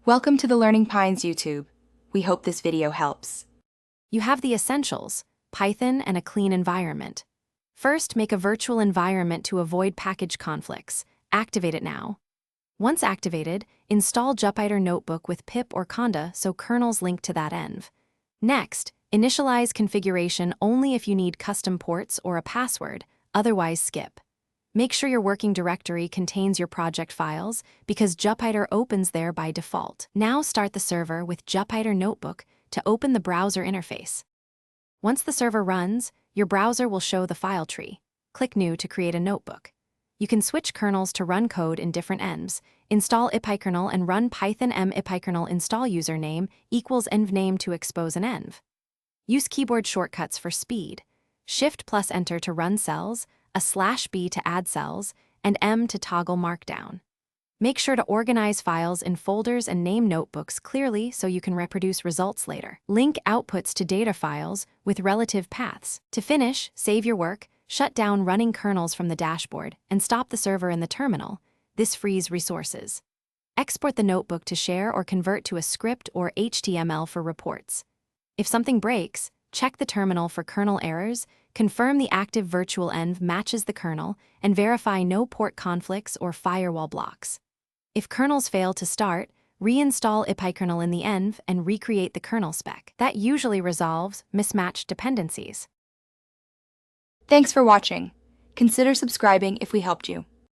Welcome to the Learning Pines YouTube. We hope this video helps. You have the essentials: Python and a clean environment. First, make a virtual environment to avoid package conflicts. Activate it now. Once activated, install Jupyter Notebook with pip or conda so kernels link to that env. Next, initialize configuration only if you need custom ports or a password, otherwise skip. Make sure your working directory contains your project files because Jupyter opens there by default. Now start the server with Jupyter Notebook to open the browser interface. Once the server runs, your browser will show the file tree. Click New to create a notebook. You can switch kernels to run code in different envs. Install ipykernel and run python m ipykernel install username equals envname to expose an env. Use keyboard shortcuts for speed. Shift plus Enter to run cells, a /b to add cells, and M to toggle markdown. Make sure to organize files in folders and name notebooks clearly so you can reproduce results later. Link outputs to data files with relative paths. To finish, save your work, shut down running kernels from the dashboard, and stop the server in the terminal. This frees resources. Export the notebook to share or convert to a script or HTML for reports. If something breaks, check the terminal for kernel errors, confirm the active virtual env matches the kernel, and verify no port conflicts or firewall blocks. If kernels fail to start, reinstall ipykernel in the env and recreate the kernel spec. That usually resolves mismatched dependencies. Thanks for watching. Consider subscribing if we helped you.